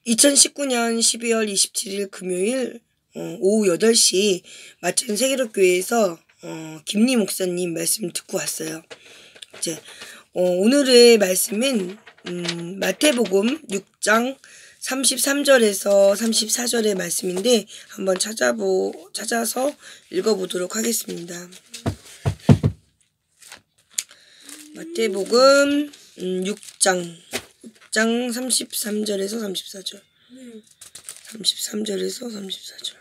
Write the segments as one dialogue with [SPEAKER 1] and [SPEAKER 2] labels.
[SPEAKER 1] 2019년 12월 27일 금요일 오후 8시 마천 세계로교회에서 김리 목사님 말씀 듣고 왔어요. 이제 오늘의 말씀은 마태복음 6장 33절에서 34절의 말씀인데 한번 찾아서 읽어보도록 하겠습니다. 마태복음 6장 33절에서 34절. 33절에서 34절.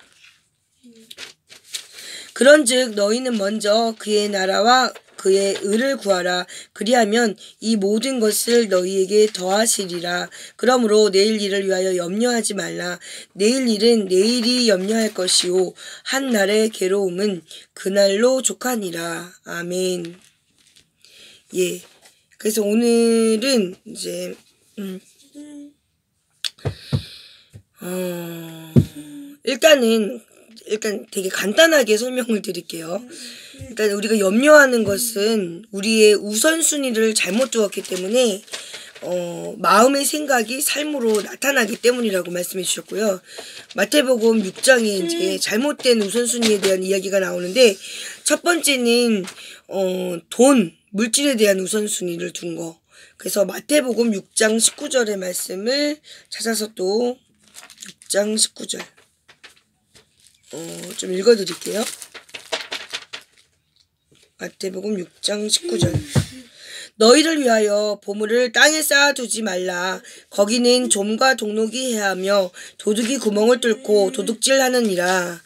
[SPEAKER 1] 그런즉 너희는 먼저 그의 나라와 그의 의를 구하라. 그리하면 이 모든 것을 너희에게 더하시리라. 그러므로 내일 일을 위하여 염려하지 말라. 내일 일은 내일이 염려할 것이요 한 날의 괴로움은 그날로 족하니라. 아멘. 예. 그래서 오늘은 이제 일단 되게 간단하게 설명을 드릴게요. 일단 우리가 염려하는 것은 우리의 우선순위를 잘못 두었기 때문에 마음의 생각이 삶으로 나타나기 때문이라고 말씀해 주셨고요. 마태복음 6장에 이제 잘못된 우선순위에 대한 이야기가 나오는데 첫 번째는 돈, 물질에 대한 우선순위를 둔 거. 그래서 마태복음 6장 19절의 말씀을 찾아서 또 6장 19절 좀 읽어드릴게요. 마태복음 6장 19절. 너희를 위하여 보물을 땅에 쌓아두지 말라. 거기는 좀과 동록이 해하며 도둑이 구멍을 뚫고 도둑질하느니라.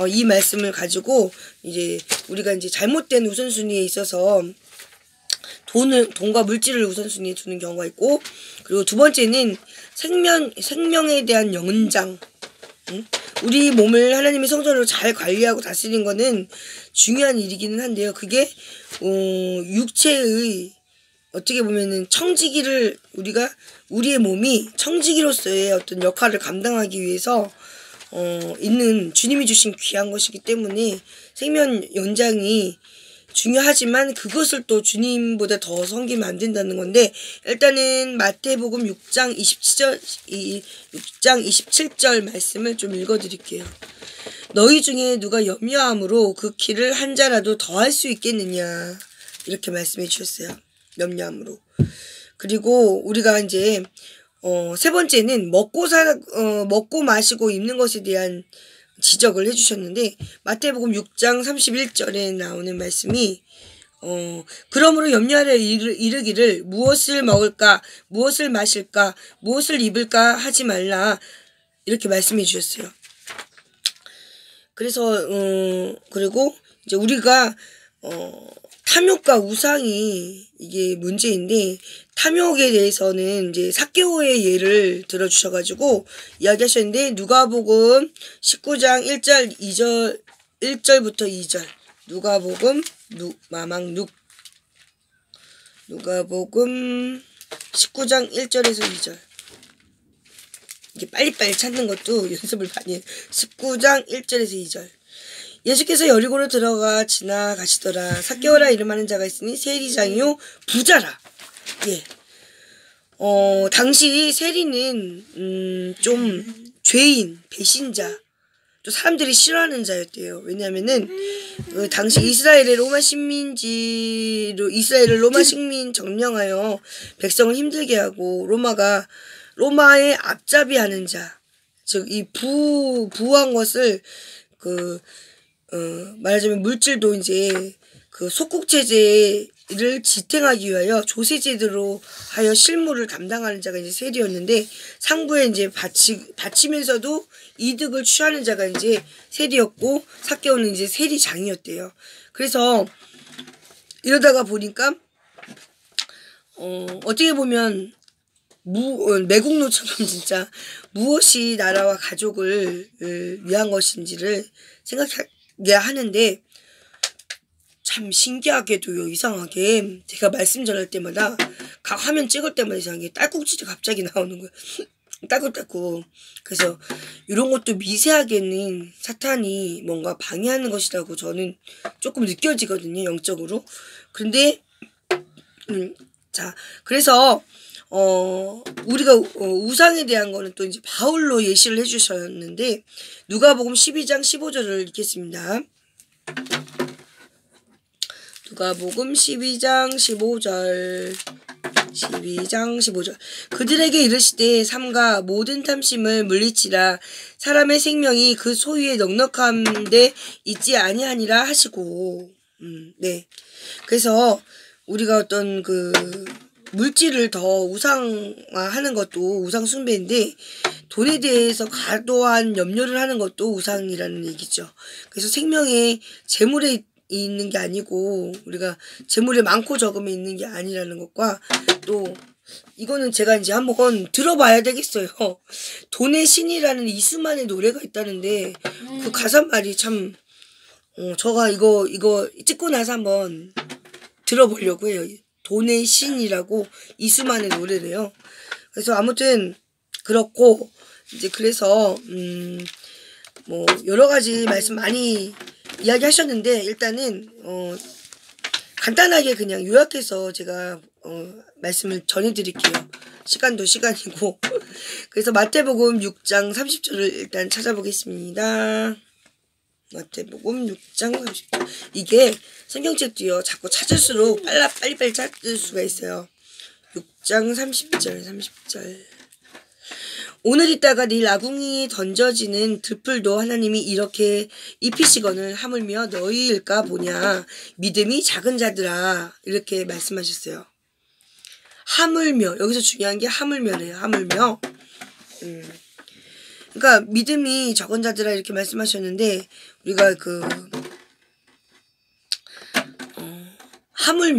[SPEAKER 1] 이 말씀을 가지고 이제 우리가 이제 잘못된 우선순위에 있어서 돈과 물질을 우선순위에 두는 경우가 있고, 그리고 두 번째는 생명에 대한 연장. 우리 몸을 하나님의 성전으로 잘 관리하고 다스리는 거는 중요한 일이기는 한데요. 그게 육체의 어떻게 보면은 청지기를 우리의 몸이 청지기로서의 어떤 역할을 감당하기 위해서 있는 주님이 주신 귀한 것이기 때문에 생명 연장이 중요하지만 그것을 또 주님보다 더 섬기면 안 된다는 건데, 일단은 마태복음 6장 27절 말씀을 좀 읽어드릴게요. 너희 중에 누가 염려함으로 그 길을 한 자라도 더할 수 있겠느냐, 이렇게 말씀해 주셨어요. 염려함으로. 그리고 우리가 이제 세 번째는 먹고 마시고 입는 것에 대한 지적을 해주셨는데, 마태복음 6장 31절에 나오는 말씀이 그러므로 염려하려 이르기를 무엇을 먹을까, 무엇을 마실까, 무엇을 입을까 하지 말라, 이렇게 말씀해 주셨어요. 그래서 그리고 이제 우리가 탐욕과 우상이 이게 문제인데, 탐욕에 대해서는 이제 삭개오의 예를 들어주셔가지고 이야기하셨는데, 누가복음 19장 1절부터 2절. 누가복음 19장 1절에서 2절. 이게 빨리빨리 찾는 것도 연습을 많이 해요. 19장 1절에서 2절. 예수께서 여리고로 들어가 지나가시더라. 삭개오라 이름하는 자가 있으니 세리장이요 부자라. 예. 당시 세리는 좀 죄인, 배신자, 또 사람들이 싫어하는 자였대요. 왜냐면은 당시 이스라엘을 로마 식민 점령하여 백성을 힘들게 하고 로마의 앞잡이하는 자, 즉 이 부한 것을 말하자면 물질도 이제 속국체제를 지탱하기 위하여 조세제도로 하여 실무를 담당하는 자가 이제 세리였는데, 상부에 이제 바치면서도 이득을 취하는 자가 이제 세리였고, 삭개오는 이제 세리장이었대요. 그래서 이러다가 보니까 어떻게 보면 매국노처럼 진짜 무엇이 나라와 가족을 위한 것인지를 생각하게 하는데, 참 신기하게도요, 이상하게 제가 말씀 전할 때마다 화면 찍을 때마다 이상하게 딸꾹질이 갑자기 나오는 거예요. 딸꾹딸꾹. 그래서 이런 것도 미세하게는 사탄이 뭔가 방해하는 것이라고 저는 조금 느껴지거든요, 영적으로. 그런데 자, 그래서 우리가 우상에 대한 거는 또 이제 바울로 예시를 해주셨는데 누가복음 12장 15절을 읽겠습니다. 누가복음 12장 15절. 그들에게 이르시되 삼가 모든 탐심을 물리치라. 사람의 생명이 그 소유의 넉넉함데 있지 아니하니라 하시고. 네. 그래서 우리가 어떤 그 물질을 더 우상화하는 것도 우상 숭배인데 돈에 대해서 과도한 염려를 하는 것도 우상이라는 얘기죠. 그래서 생명의 재물에 있는 게 아니고 우리가 재물이 많고 적음에 있는 게 아니라는 것과 또 이거는 제가 이제 한번 들어봐야 되겠어요. 돈의 신이라는 이수만의 노래가 있다는데 그 가사말이 참 제가 이거 찍고 나서 한번 들어보려고 해요. 돈의 신이라고 이수만의 노래래요. 그래서 아무튼 그렇고 이제 그래서 뭐 여러 가지 말씀 많이 이야기하셨는데 일단은 간단하게 그냥 요약해서 제가 말씀을 전해드릴게요. 시간도 시간이고 그래서 마태복음 6장 30절을 일단 찾아보겠습니다. 마태복음 6장 30절. 이게 성경책도요 자꾸 찾을수록 빨리빨리 찾을 수가 있어요. 6장 30절. 오늘 있다가 내일 아궁이에 던져지는 들풀도 하나님이 이렇게 입히시거늘 하물며 너희일까 보냐. 믿음이 작은 자들아. 이렇게 말씀하셨어요. 하물며. 여기서 중요한 게 하물며래요. 하물며. 그러니까 믿음이 적은 자들아 이렇게 말씀하셨는데 우리가 하물며.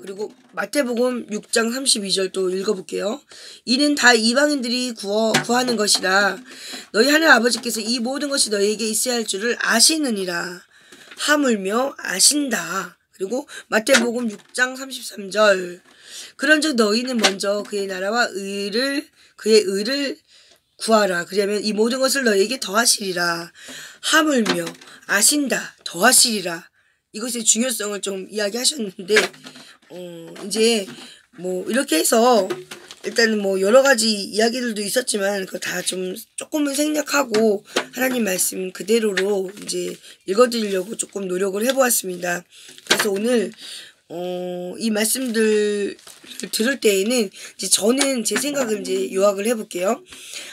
[SPEAKER 1] 그리고 마태복음 6장 32절 또 읽어볼게요. 이는 다 이방인들이 구하는 것이라. 너희 하늘 아버지께서 이 모든 것이 너희에게 있어야 할 줄을 아시느니라. 하물며 아신다. 그리고 마태복음 6장 33절. 그런즉 너희는 먼저 그의 나라와 그의 의를 구하라. 그러면 이 모든 것을 너희에게 더하시리라. 하물며 아신다. 더하시리라. 이것의 중요성을 좀 이야기하셨는데 이제 뭐 이렇게 해서 일단은 뭐 여러 가지 이야기들도 있었지만 그거 다 좀 조금은 생략하고 하나님 말씀 그대로로 이제 읽어드리려고 조금 노력을 해보았습니다. 그래서 오늘 이 말씀들 들을 때에는 이제 저는 제 생각을 이제 요약을 해볼게요.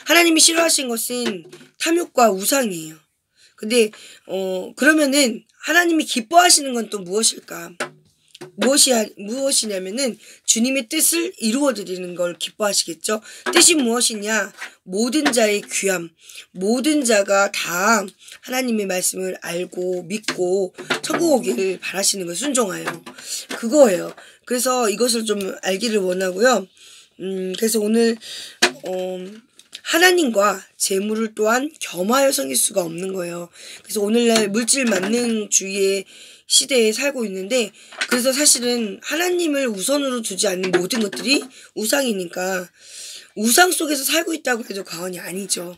[SPEAKER 1] 하나님이 싫어하신 것은 탐욕과 우상이에요. 근데 그러면은 하나님이 기뻐하시는 건 또 무엇일까? 무엇이냐면은 주님의 뜻을 이루어 드리는 걸 기뻐하시겠죠. 뜻이 무엇이냐? 모든 자의 귀함, 모든 자가 다 하나님의 말씀을 알고 믿고 천국 오기를 바라시는 걸 순종하여 그거예요. 그래서 이것을 좀 알기를 원하고요. 그래서 오늘 하나님과 재물을 또한 겸하여 섬길 수가 없는 거예요. 그래서 오늘날 물질 만능주의의 시대에 살고 있는데 그래서 사실은 하나님을 우선으로 두지 않는 모든 것들이 우상이니까 우상 속에서 살고 있다고 해도 과언이 아니죠.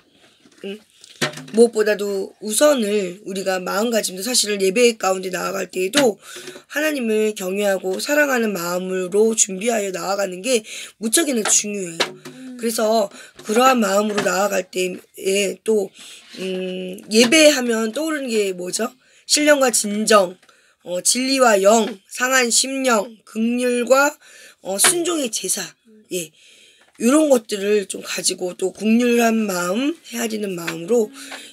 [SPEAKER 1] 무엇보다도 우선을 우리가 마음가짐도 사실은 예배 가운데 나아갈 때에도 하나님을 경외하고 사랑하는 마음으로 준비하여 나아가는 게 무척이나 중요해요. 그래서 그러한 마음으로 나아갈 때에 또 예배하면 떠오르는 게 뭐죠? 신령과 진정, 진리와 영, 상한 심령, 긍휼과 순종의 제사, 예, 이런 것들을 좀 가지고 또 국률한 마음, 헤아리는 마음으로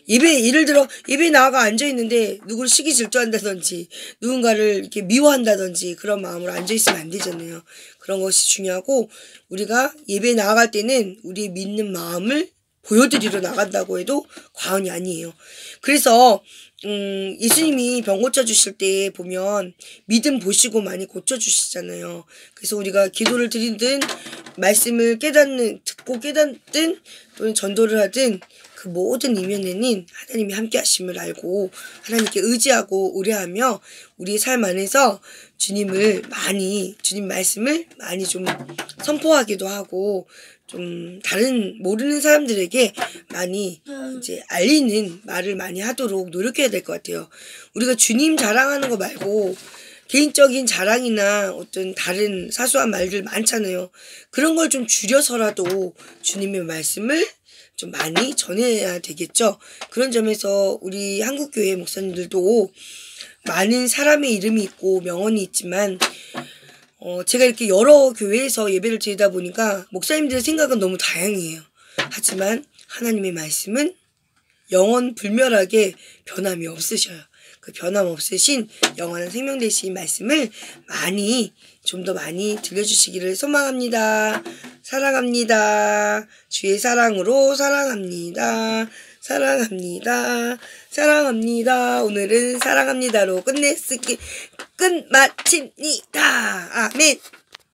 [SPEAKER 1] 예를 들어 예배 나아가 앉아 있는데 누구를 시기 질투한다든지 누군가를 이렇게 미워한다든지 그런 마음으로 앉아 있으면 안 되잖아요. 그런 것이 중요하고 우리가 예배 나아갈 때는 우리의 믿는 마음을 보여드리러 나간다고 해도 과언이 아니에요. 그래서 예수님이 병 고쳐주실 때 보면 믿음 보시고 많이 고쳐주시잖아요. 그래서 우리가 기도를 드리든 말씀을 듣고 깨닫든 또는 전도를 하든 그 모든 이면에는 하나님이 함께 하심을 알고 하나님께 의지하고 의뢰하며 우리의 삶 안에서 주님 말씀을 많이 좀 선포하기도 하고 좀 다른 모르는 사람들에게 많이 이제 알리는 말을 많이 하도록 노력해야 될 것 같아요. 우리가 주님 자랑하는 거 말고 개인적인 자랑이나 어떤 다른 사소한 말들 많잖아요. 그런 걸 좀 줄여서라도 주님의 말씀을 좀 많이 전해야 되겠죠. 그런 점에서 우리 한국교회 목사님들도 많은 사람의 이름이 있고 명언이 있지만 제가 이렇게 여러 교회에서 예배를 드리다 보니까 목사님들의 생각은 너무 다양해요. 하지만 하나님의 말씀은 영원 불멸하게 변함이 없으셔요. 그 변함없으신 영원한 생명 되신 말씀을 좀 더 많이 들려주시기를 소망합니다. 사랑합니다. 주의 사랑으로 사랑합니다. 사랑합니다. 사랑합니다. 오늘은 사랑합니다로 끝마칩니다. 아멘.